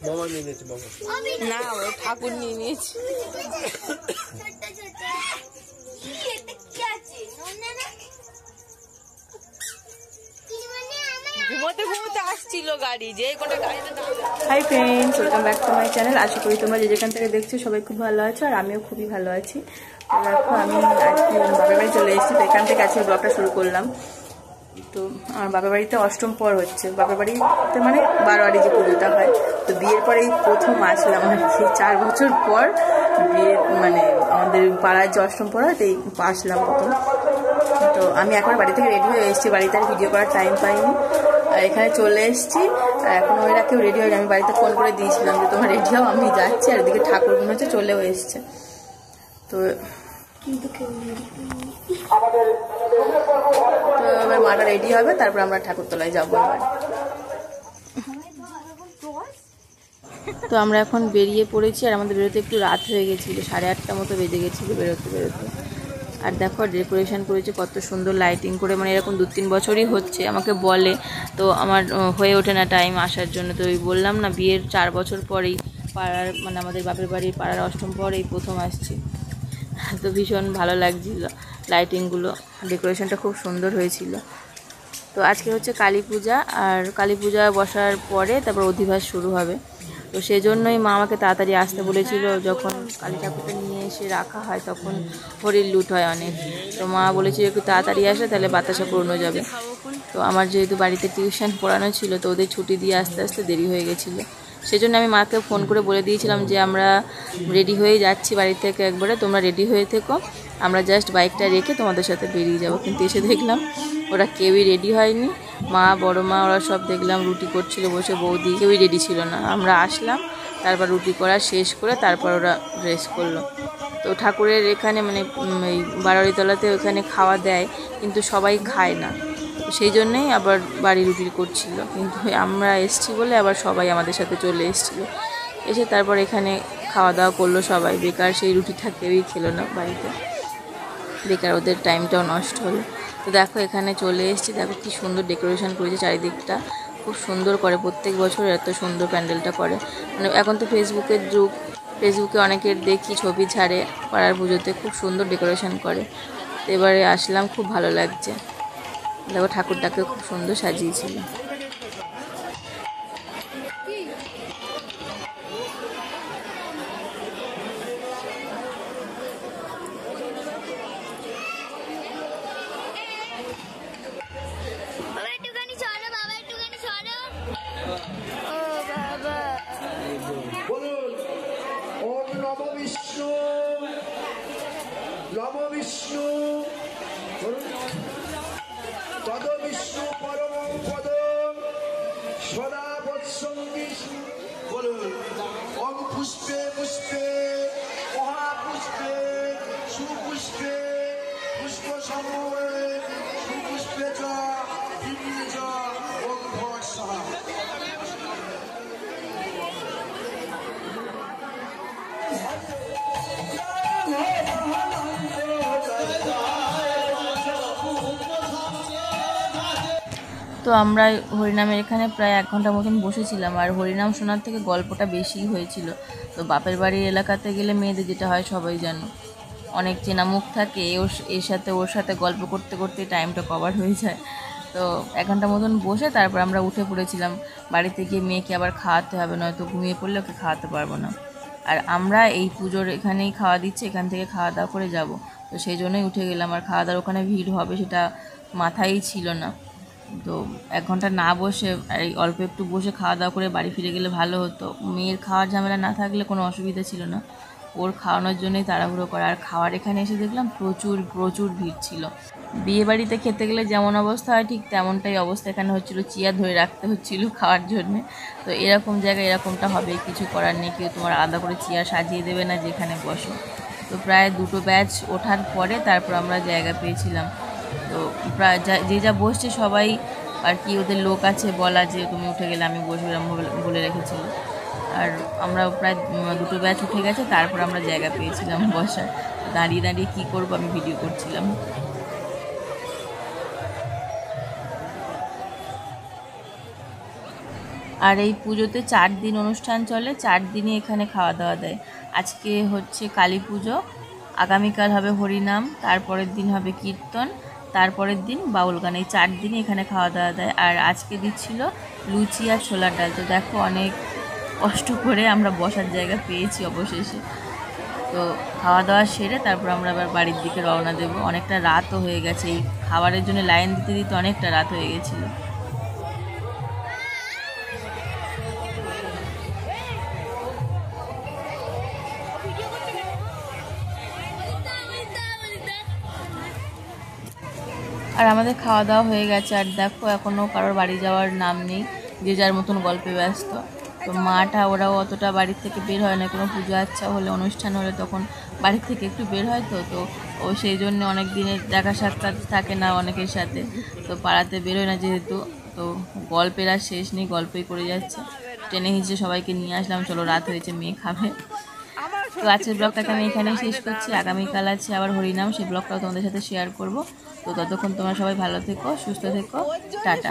মামা নিয়ে নিয়েছে মামা না ও ঠাকুর নিয়ে নিয়েছে ঘুমোতে ঘুমোতে আসছিল গাড়ি যে কোটা গাড়িতে। Hi friends, welcome back to my channel. আশা করি তোমরা যে যেখান থেকে দেখছো সবাই খুব ভালো আছো আর আমিও খুবই ভালো আছি। দেখো আমি আজকে বাবার বাড়ি চলে এসেছি, তো এখান থেকে আজকে ব্লগটা শুরু করলাম। তো আমার বাবার বাড়িতে অষ্টম পর হচ্ছে, বাবার বাড়িতে মানে বারোয়ারি যে পুজোটা হয়। তো বিয়ের পরে এই প্রথম আসলাম আর কি, 4 বছর পর বিয়ে মানে আমাদের পাড়ার যে অষ্টম পর হয় এই আসলাম প্রথম। তো আমি এখন বাড়ি থেকে রেডি হয়ে এসেছি, বাড়িতে আর ভিডিও করার টাইম পাইনি আর এখানে চলে এসেছি। আর এখন ওরা কেউ রেডি হয়নি, আমি বাড়িতে ফোন করে দিয়েছিলাম যে তোমার রেডি হও, আমি যাচ্ছি। আর এদিকে ঠাকুর মনে হচ্ছে চলেও এসছে। তো এবার মাটা রেডি হবে, তারপর আমরা ঠাকুরতলায় যাবো এবার। তো আমরা এখন বেরিয়ে পড়েছি আর আমাদের বেরোতে একটু রাত হয়ে গেছিলো, 8:30 মতো বেজে গেছিলো বেরোতে। আর দেখো ডেকোরেশন করেছে কত সুন্দর লাইটিং করে, মানে এরকম 2-3 বছরই হচ্ছে। আমাকে বলে, তো আমার হয়ে ওঠে না টাইম আসার জন্য। তো ওই বললাম না, বিয়ের 4 বছর পরেই পাড়ার মানে আমাদের বাপের বাড়ির পাড়ার অষ্টম পরেই প্রথম আসছি। তো ভীষণ ভালো লাগছিল লাইটিংগুলো, ডেকোরেশনটা খুব সুন্দর হয়েছিল। তো আজকে হচ্ছে কালী পূজা, আর কালী পূজা বসার পরে তারপর অধিবাস শুরু হবে। তো সেজন্যই মা আমাকে তাড়াতাড়ি আসতে বলেছিল। যখন কালী ঠাকুরটা নিয়ে এসে রাখা হয় তখন হরির লুট হয় অনেক। তো মা বলেছিল একটু তাড়াতাড়ি আসে, তাহলে বাতাসা পূর্ণ যাবে। তো আমার যেহেতু বাড়িতে টিউশন পড়ানো ছিল, তো ওদের ছুটি দিয়ে আস্তে আস্তে দেরি হয়ে গেছিলো। সেজন্য আমি মাকে ফোন করে বলে দিয়েছিলাম যে আমরা রেডি হয়ে যাচ্ছি বাড়ি থেকে একবারে, তোমরা রেডি হয়ে থেকো, আমরা জাস্ট বাইকটা রেখে তোমাদের সাথে বেরিয়ে যাব। কিন্তু এসে দেখলাম ওরা কেউই রেডি হয়নি। মা, বড় মা ওরা সব দেখলাম রুটি করছিল বসে, বৌদি কেউই রেডি ছিল না। আমরা আসলাম, তারপর রুটি করা শেষ করে তারপর ওরা ড্রেস করলো। তো ঠাকুরের এখানে মানে এই বারোয়ারিতলাতে ওখানে খাওয়া দেয়, কিন্তু সবাই খায় না। সেই জন্যেই আবার বাড়ি রুটি করছিল, কিন্তু আমরা এসছি বলে আবার সবাই আমাদের সাথে চলে এসেছিলো। এসে তারপর এখানে খাওয়া দাওয়া করলো সবাই। বেকার সেই রুটিটা কেউই খেলো না বাড়িতে, বেকার ওদের টাইমটাও নষ্ট হলো। তো দেখো এখানে চলে এসেছি, দেখো কি সুন্দর ডেকোরেশন করেছে চারিদিকটা, খুব সুন্দর করে। প্রত্যেক বছর এত সুন্দর প্যান্ডেলটা করে। মানে এখন তো ফেসবুকের যুগ, ফেসবুকে অনেকের দেখি ছবি ছাড়ে পাড়ার পুজোতে, খুব সুন্দর ডেকোরেশন করে। তো এবারে আসলাম, খুব ভালো লাগছে। দেখো ঠাকুরটাকে খুব সুন্দর সাজিয়েছিল। বিষ্ণু তদ বিষ্ণু পরম পদ সদা বৎসঙ্গী বলুন। ওম পুষ্পে পুষ্পে মহাপুষ্পে সুপুষ্পে পুষ্প সমূহে সুপুষ্পে চ দিব্যে চ ওম ভট স্বাহা। তো আমরা হরিনামের এখানে প্রায় 1 ঘন্টা মতন বসেছিলাম। আর হরিনাম শোনার থেকে গল্পটা বেশি হয়েছিল। তো বাপের বাড়ির এলাকাতে গেলে মেয়েদের যেটা হয় সবাই জানো, অনেক চেনা মুখ থাকে, ওর সাথে গল্প করতে করতে টাইমটা কভার হয়ে যায়। তো 1 ঘন্টা মতন বসে তারপর আমরা উঠে পড়েছিলাম। বাড়িতে গিয়ে মেয়েকে আবার খাওয়াতে হবে, নয়তো ঘুমিয়ে পড়লে ওকে খাওয়াতে পারবো না। আর আমরা এই পুজোর এখানেই খাওয়া দিচ্ছে, এখান থেকে খাওয়া দাওয়া করে যাব। তো সেই জন্যই উঠে গেলাম। আর খাওয়া দাওয়ার ওখানে ভিড় হবে সেটা মাথায়ই ছিল না। তো 1 ঘন্টা না বসে আর অল্প একটু বসে খাওয়া দাওয়া করে বাড়ি ফিরে গেলে ভালো হতো। মেয়ের খাওয়ার ঝামেলা না থাকলে কোনো অসুবিধা ছিল না, ওর খাওয়ানোর জন্যই তাড়াহুড়ো করা। আর খাওয়ার এখানে এসে দেখলাম প্রচুর ভিড় ছিল। বিয়ে বাড়িতে খেতে গেলে যেমন অবস্থা হয় ঠিক তেমনটাই অবস্থা এখানে হচ্ছিলো, চেয়ার ধরে রাখতে হচ্ছিলো খাওয়ার জন্যে। তো এরকম জায়গায় এরকমটা হবে, কিছু করার নেই, কেউ তোমার আলাদা করে চেয়ার সাজিয়ে দেবে না যেখানে বসো। তো প্রায় 2টো ব্যাচ ওঠার পরে তারপর আমরা জায়গা পেয়েছিলাম। তো প্রায় যে যা বসছে সবাই আর কি, ওদের লোক আছে বলা যে তুমি উঠে গেলে আমি বসবো, বলে রেখেছিল। আর আমরা প্রায় 2টো ব্যাচ উঠে গেছে, তারপর আমরা জায়গা পেয়েছিলাম বসার। দাঁড়িয়ে দাঁড়িয়ে কী করবো, আমি ভিডিও করছিলাম। আর এই পুজোতে 4 দিন অনুষ্ঠান চলে, 4 দিনই এখানে খাওয়া দাওয়া দেয়। আজকে হচ্ছে কালী পুজো, আগামীকাল হবে হরিনাম, তারপরের দিন হবে কীর্তন, তারপরের দিন বাউল গান। এই 4 দিনই এখানে খাওয়া দাওয়া দেয়। আর আজকে দিচ্ছিল লুচি আর ছোলার ডাল। তো দেখো অনেক কষ্ট করে আমরা বসার জায়গা পেয়েছি অবশেষে। তো খাওয়া দাওয়া সেরে তারপর আমরা আবার বাড়ির দিকে রওনা দেবো। অনেকটা রাতও হয়ে গেছে, এই খাবারের জন্য লাইন দিতে দিতে অনেকটা রাত হয়ে গেছিলো। আর আমাদের খাওয়া দাওয়া হয়ে গেছে। আর দেখো এখনও কারোর বাড়ি যাওয়ার নাম নেই, যে যার মতন গল্পে ব্যস্ত। তো মাটা ওরাও অতটা বাড়ির থেকে বের হয় না, কোনো পুজো আচ্ছা হলে অনুষ্ঠান হলে তখন বাড়ির থেকে একটু বের হয়। তো ও সেই জন্য অনেক দিনের দেখা সাক্ষাৎ থাকে না অনেকের সাথে, তো পাড়াতে বেরোয় না যেহেতু। তো গল্পের আর শেষ নেই, গল্পই করে যাচ্ছে। টেনে হিঁচড়ে সবাইকে নিয়ে আসলাম, চলো রাত হয়েছে, মেয়ে খাবে। তো আজকের ব্লগটাকে আমি এখানেই শেষ করছি। আগামীকাল আছে আবার হরিনাম, সেই ব্লগটাও তোমাদের সাথে শেয়ার করব। তো ততক্ষণ তোমরা সবাই ভালো থেকো, সুস্থ থেকো, টাটা।